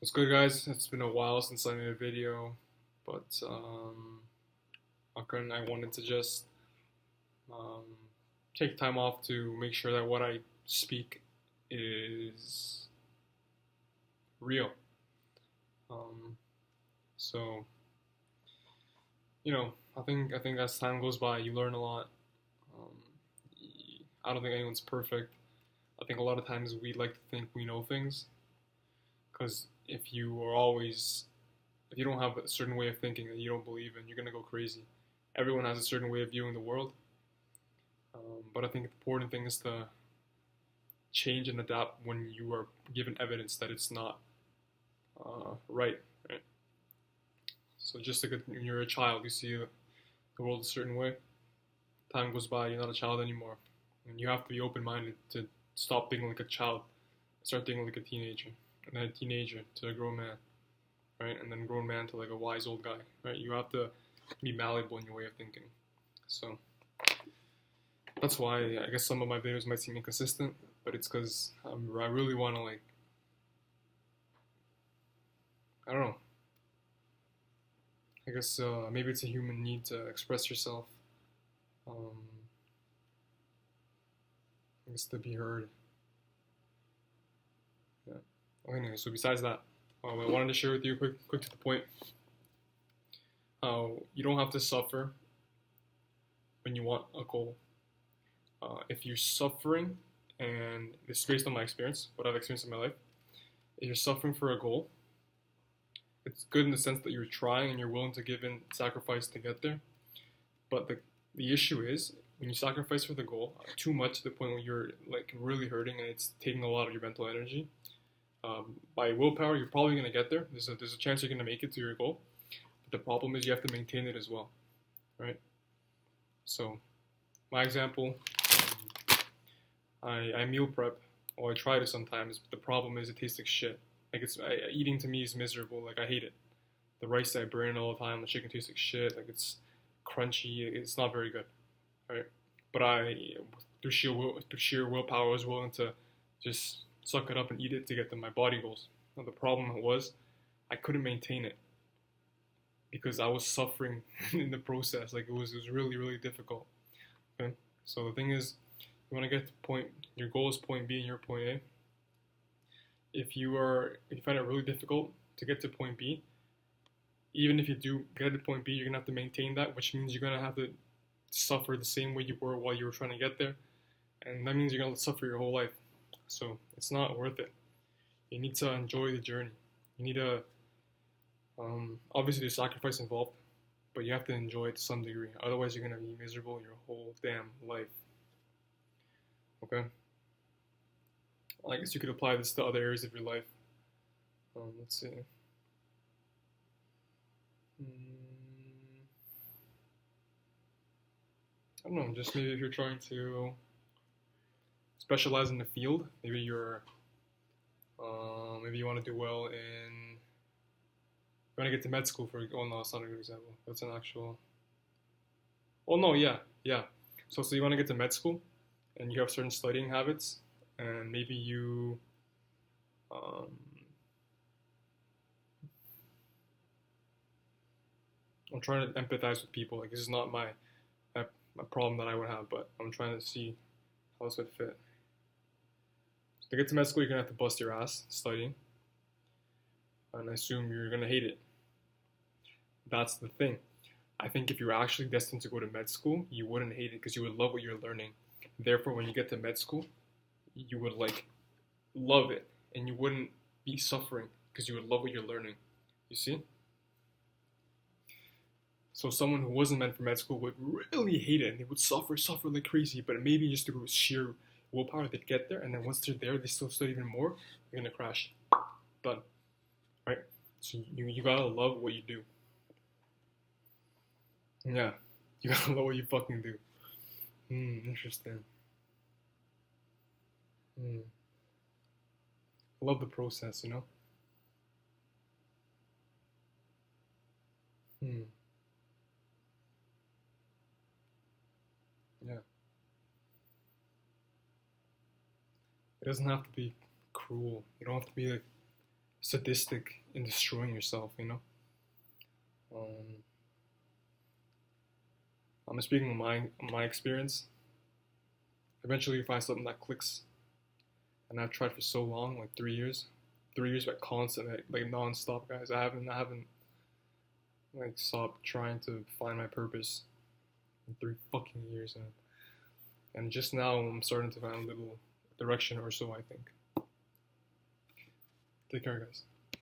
What's good, guys? It's been a while since I made a video, but I wanted to just um, take time off to make sure that what I speak is real. Um, so I think as time goes by, you learn a lot. Um, I don't think anyone's perfect. I think a lot of times we like to think we know things because if you don't have a certain way of thinking that you don't believe in, you're gonna go crazy. Everyone has a certain way of viewing the world, but I think the important thing is to change and adapt when you are given evidence that it's not right. Right. So just like when you're a child, you see the world a certain way. Time goes by, you're not a child anymore, and you have to be open-minded to stop thinking like a child, start thinking like a teenager, and then a teenager to a grown man, right? And then grown man to like a wise old guy, right? You have to be malleable in your way of thinking. So that's why I guess some of my videos might seem inconsistent, but it's because I really want to like I don't know. I guess maybe it's a human need to express yourself. Um, I guess to be heard. Yeah. Okay, anyway, so besides that, I wanted to share with you quick to the point. How you don't have to suffer when you want a goal. If you're suffering, and this is based on my experience, what I've experienced in my life, if you're suffering for a goal, it's good in the sense that you're trying and you're willing to give in sacrifice to get there. But the issue is when you sacrifice for the goal too much to the point where you're like really hurting and it's taking a lot of your mental energy. By willpower, you're probably gonna get there. There's a chance you're gonna make it to your goal. But the problem is you have to maintain it as well, right? So my example, I meal prep, or I try to sometimes. But the problem is it tastes like shit. Like eating to me is miserable. Like I hate it. The rice I burn all the time. The chicken tastes like shit. Like it's crunchy. It's not very good, right? But through sheer willpower, I was willing to just suck it up and eat it to get to my body goals. Now, the problem was I couldn't maintain it because I was suffering in the process. Like it was really difficult. Okay, so the thing is, you want to get to point. Your goal is point B and your point A. If you find it really difficult to get to point B, even if you do get to point B, you're gonna have to maintain that, which means you're gonna have to suffer the same way you were while you were trying to get there, and that means you're gonna suffer your whole life. So it's not worth it. You need to enjoy the journey. You need to obviously there's sacrifice involved, but you have to enjoy it to some degree. Otherwise, you're gonna be miserable your whole damn life. Okay. I guess you could apply this to other areas of your life. Let's see. I don't know. Just maybe if you're trying to specialize in the field, maybe you want to do well in. You want to get to med school for. Oh no, that's not a good example. That's an actual. Oh no, yeah. So you want to get to med school, and you have certain studying habits, and maybe you. Um, I'm trying to empathize with people. Like this is not my problem that I would have, but I'm trying to see how this would fit. To get to med school, you're gonna have to bust your ass studying, and I assume you're gonna hate it. That's the thing. I think if you're actually destined to go to med school, you wouldn't hate it because you would love what you're learning. Therefore, when you get to med school, you would like love it, and you wouldn't be suffering because you would love what you're learning. You see? So someone who wasn't meant for med school would really hate it, and they would suffer like crazy. But maybe just through sheer willpower, they'd get there, and then once they're there, they still study even more. They're gonna crash. Done. Right? So you gotta love what you do. Yeah, you gotta love what you fucking do. Interesting. Hmm. I love the process, you know. Hmm. Yeah. It doesn't have to be cruel. You don't have to be like sadistic in destroying yourself, you know. Um, I'm speaking of my experience. Eventually, you find something that clicks, and I've tried for so long, like 3 years, 3 years, like constant, like non-stop, guys. I haven't like stopped trying to find my purpose in 3 fucking years, and just now I'm starting to find a little direction or so. I think. Take care, guys.